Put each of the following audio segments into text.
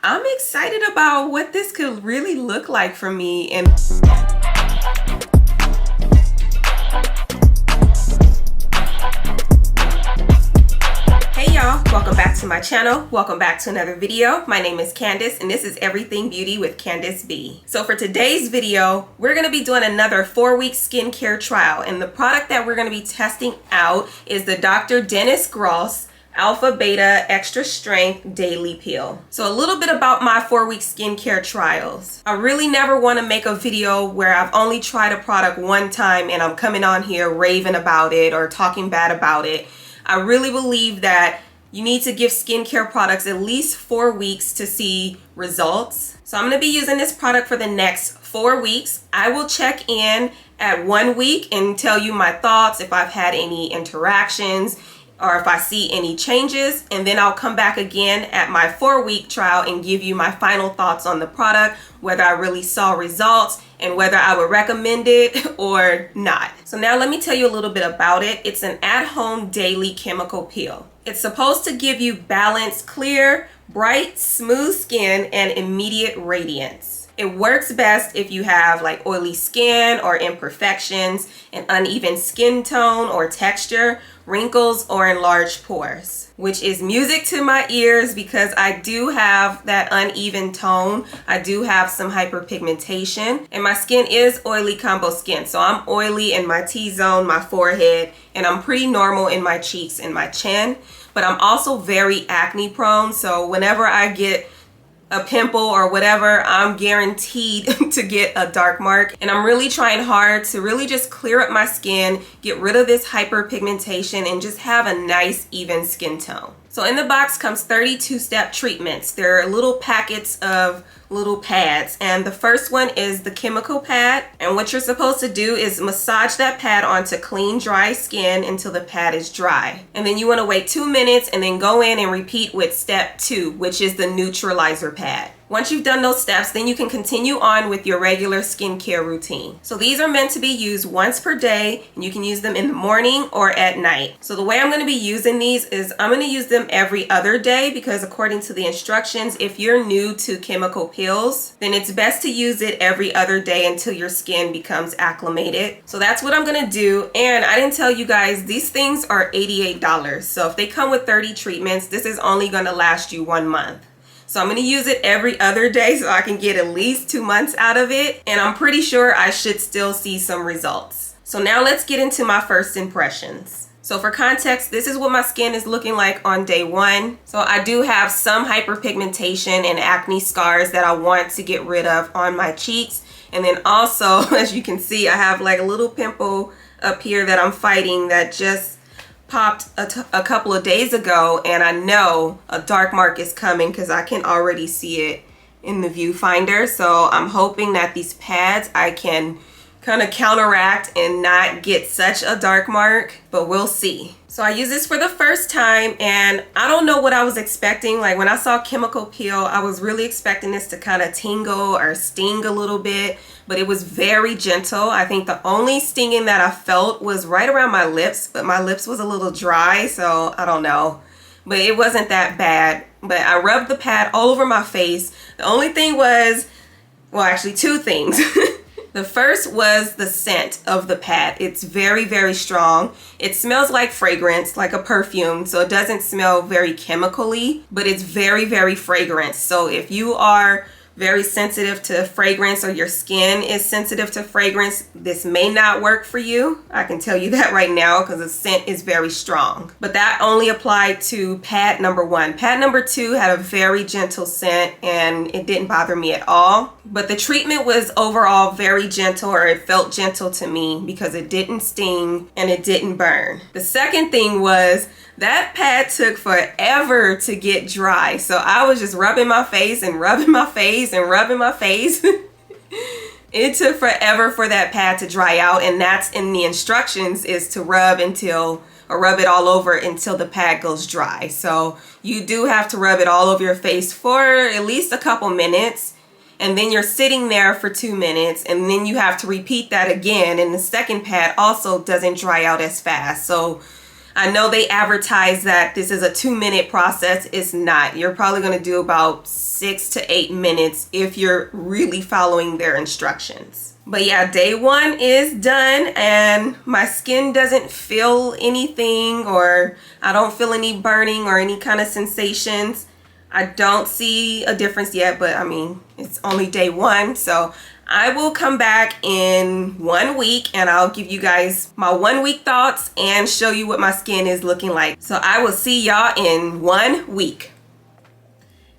I'm excited about what this could really look like for me. And hey y'all, welcome back to my channel. Welcome back to another video. My name is Candice and this is Everything Beauty with Candice B. So for today's video, we're going to be doing another 4-week skincare trial, and the product that we're going to be testing out is the Dr. Dennis Gross Alpha Beta Extra Strength Daily Peel. So a little bit about my 4-week skincare trials. I really never want to make a video where I've only tried a product one time and I'm coming on here raving about it or talking bad about it. I really believe that you need to give skincare products at least 4 weeks to see results. So I'm going to be using this product for the next 4 weeks. I will check in at 1 week and tell you my thoughts, if I've had any interactions, or if I see any changes, and then I'll come back again at my 4-week trial and give you my final thoughts on the product, whether I really saw results and whether I would recommend it or not. So now let me tell you a little bit about it. It's an at-home daily chemical peel. It's supposed to give you balanced, clear, bright, smooth skin and immediate radiance. It works best if you have like oily skin or imperfections, an uneven skin tone or texture, wrinkles, or enlarged pores, which is music to my ears because I do have that uneven tone. I do have some hyperpigmentation and my skin is oily combo skin. So I'm oily in my T-zone, my forehead, and I'm pretty normal in my cheeks and my chin, but I'm also very acne prone. So whenever I get a pimple or whatever, I'm guaranteed to get a dark mark, and I'm really trying hard to really just clear up my skin, get rid of this hyperpigmentation, and just have a nice even skin tone. So in the box comes 32 step treatments. They're little packets of little pads, and the first one is the chemical pad, and what you're supposed to do is massage that pad onto clean dry skin until the pad is dry, and then you want to wait 2 minutes and then go in and repeat with step 2, which is the neutralizer pad. Once you've done those steps, then you can continue on with your regular skincare routine. So these are meant to be used once per day, and you can use them in the morning or at night. So the way I'm going to be using these is I'm going to use them every other day, because according to the instructions, if you're new to chemical peels, then it's best to use it every other day until your skin becomes acclimated. So that's what I'm going to do. And I didn't tell you guys, these things are $88. So if they come with 30 treatments, this is only going to last you 1 month. So I'm going to use it every other day so I can get at least 2 months out of it. And I'm pretty sure I should still see some results. So now let's get into my first impressions. So for context, this is what my skin is looking like on day 1. So I do have some hyperpigmentation and acne scars that I want to get rid of on my cheeks. And then also, as you can see, I have like a little pimple up here that I'm fighting that just popped a couple of days ago, and I know a dark mark is coming because I can already see it in the viewfinder. So I'm hoping that these pads I can kind of counteract and not get such a dark mark, but we'll see. So I use this for the first time, and I don't know what I was expecting. Like when I saw chemical peel, I was really expecting this to kind of tingle or sting a little bit, but it was very gentle. I think the only stinging that I felt was right around my lips, but my lips was a little dry, so I don't know. But it wasn't that bad. But I rubbed the pad all over my face. The only thing was, well, actually 2 things. The first was the scent of the pad. It's very, very strong. It smells like fragrance, like a perfume, so it doesn't smell very chemically, but it's very, very fragrant. So if you are very sensitive to fragrance, or your skin is sensitive to fragrance, this may not work for you. I can tell you that right now because the scent is very strong. But that only applied to pad number 1. Pad number 2 had a very gentle scent and it didn't bother me at all. But the treatment was overall very gentle, or it felt gentle to me, because it didn't sting and it didn't burn. The second thing was that pad took forever to get dry. So I was just rubbing my face and rubbing my face and rubbing my face. It took forever for that pad to dry out, and that's in the instructions, is to rub it all over until the pad goes dry. So you do have to rub it all over your face for at least a couple minutes, and then you're sitting there for 2 minutes, and then you have to repeat that again, and the second pad also doesn't dry out as fast. So I know they advertise that this is a 2-minute process. It's not. You're probably going to do about 6 to 8 minutes if you're really following their instructions. But yeah, day 1 is done and my skin doesn't feel anything, or I don't feel any burning or any kind of sensations. I don't see a difference yet, but I mean, it's only day 1, so I will come back in 1 week and I'll give you guys my 1 week thoughts and show you what my skin is looking like. So I will see y'all in 1 week.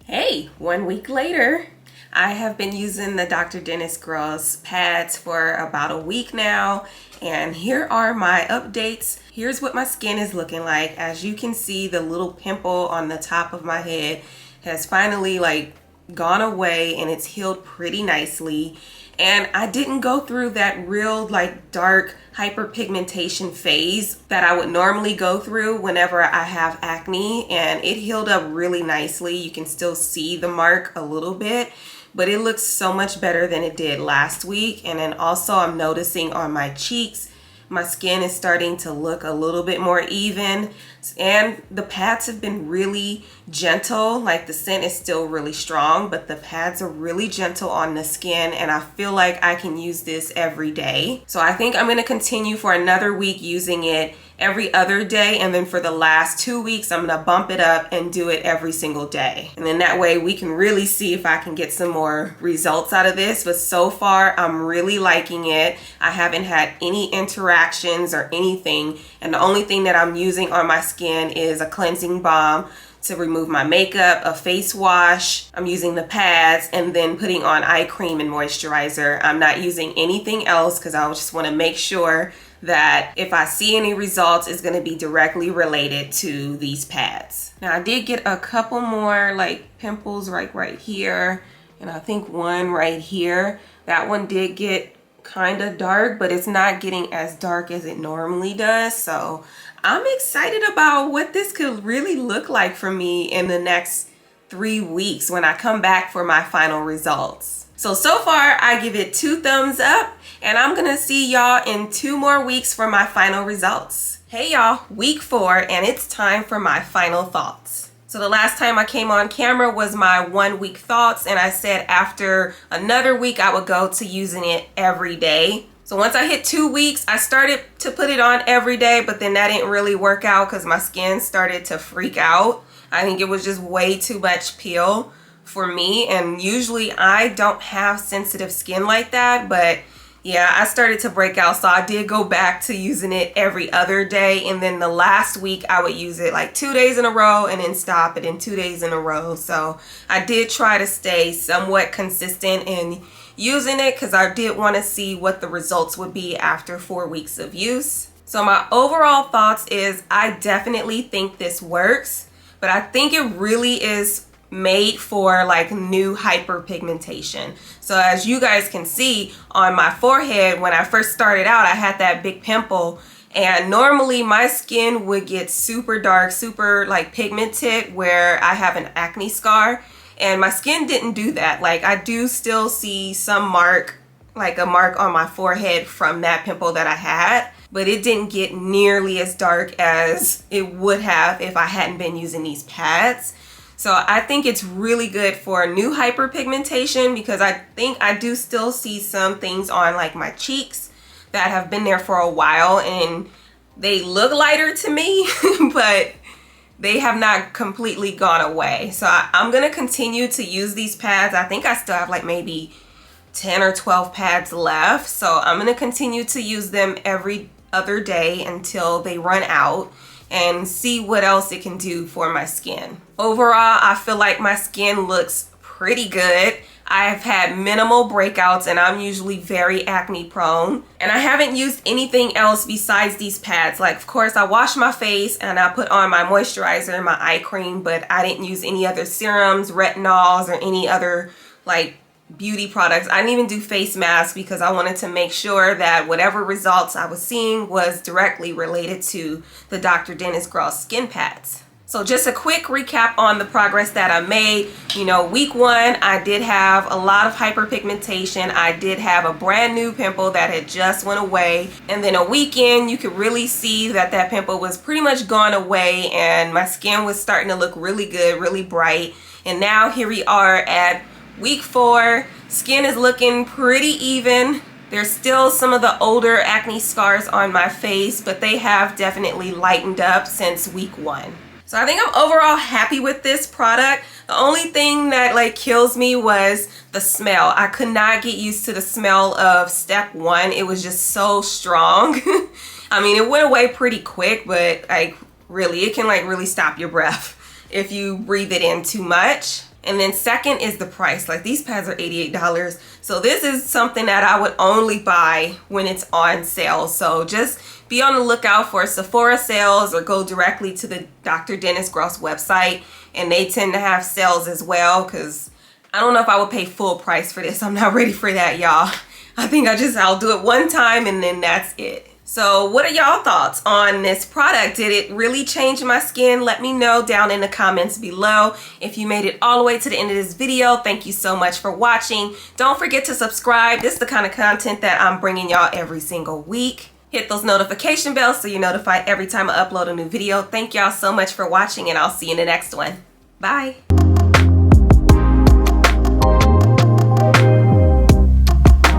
Hey, 1 week later. I have been using the Dr. Dennis Gross pads for about a week now, and here are my updates. Here's what my skin is looking like. As you can see, the little pimple on the top of my head has finally gone away and it's healed pretty nicely. And I didn't go through that real dark hyperpigmentation phase that I would normally go through whenever I have acne, and it healed up really nicely. You can still see the mark a little bit, but it looks so much better than it did last week. And then also I'm noticing on my cheeks, my skin is starting to look a little bit more even, and the pads have been really gentle. Like, the scent is still really strong, but the pads are really gentle on the skin, and I feel like I can use this every day. So I think I'm going to continue for another week using it every other day, and then for the last 2 weeks I'm going to bump it up and do it every single day, and then that way we can really see if I can get some more results out of this. But so far I'm really liking it. I haven't had any interactions or anything, and the only thing that I'm using on my skin is a cleansing balm to remove my makeup, a face wash, I'm using the pads, and then putting on eye cream and moisturizer. I'm not using anything else because I just want to make sure that if I see any results, it's going to be directly related to these pads. Now, I did get a couple more pimples right here, and I think one right here. That one did get kind of dark, but it's not getting as dark as it normally does. So I'm excited about what this could really look like for me in the next 3 weeks when I come back for my final results. So far I give it 2 thumbs up, and I'm gonna see y'all in 2 more weeks for my final results. Hey y'all, week 4, and it's time for my final thoughts. So the last time I came on camera was my 1 week thoughts, and I said after another week I would go to using it every day. So once I hit 2 weeks, I started to put it on every day, but then that didn't really work out because my skin started to freak out. I think it was just way too much peel for me, and usually I don't have sensitive skin like that, but yeah, I started to break out, so I did go back to using it every other day. And then the last week I would use it 2 days in a row and then stop it in 2 days in a row. So I did try to stay somewhat consistent in using it because I did want to see what the results would be after 4 weeks of use. So my overall thoughts is I definitely think this works, but I think it really is made for new hyperpigmentation. So as you guys can see on my forehead, when I first started out, I had that big pimple, and normally my skin would get super dark, super pigmented where I have an acne scar, and my skin didn't do that. I do still see some mark, a mark on my forehead from that pimple that I had, but it didn't get nearly as dark as it would have if I hadn't been using these pads. So I think it's really good for new hyperpigmentation because I think I do still see some things on my cheeks that have been there for a while and they look lighter to me, but they have not completely gone away. So I'm going to continue to use these pads. I think I still have maybe 10 or 12 pads left. So I'm going to continue to use them every other day until they run out and see what else it can do for my skin. Overall, I feel like my skin looks pretty good. I've had minimal breakouts and I'm usually very acne prone. And I haven't used anything else besides these pads. Of course, I wash my face and I put on my moisturizer and my eye cream, but I didn't use any other serums, retinols, or any other beauty products. I didn't even do face masks because I wanted to make sure that whatever results I was seeing was directly related to the Dr. Dennis Gross skin pads. So just a quick recap on the progress that I made. You know, week 1, I did have a lot of hyperpigmentation. I did have a brand new pimple that had just went away. And then a week in, you could really see that that pimple was pretty much gone away and my skin was starting to look really good, really bright. And now here we are at week 4. Skin is looking pretty even. There's still some of the older acne scars on my face, but they have definitely lightened up since week 1. So I think I'm overall happy with this product. The only thing that like kills me was the smell. I could not get used to the smell of step 1. It was just so strong. I mean, it went away pretty quick, but like really, it can like really stop your breath if you breathe it in too much. And then second is the price. Like these pads are $88. So this is something that I would only buy when it's on sale. So just be on the lookout for Sephora sales or go directly to the Dr. Dennis Gross website. And they tend to have sales as well, because I don't know if I would pay full price for this. I'm not ready for that, y'all. I think I'll do it one time and then that's it. So what are y'all thoughts on this product? Did it really change my skin? Let me know down in the comments below. If you made it all the way to the end of this video, thank you so much for watching. Don't forget to subscribe. This is the kind of content that I'm bringing y'all every single week. Hit those notification bells so you're notified every time I upload a new video. Thank y'all so much for watching and I'll see you in the next one. Bye.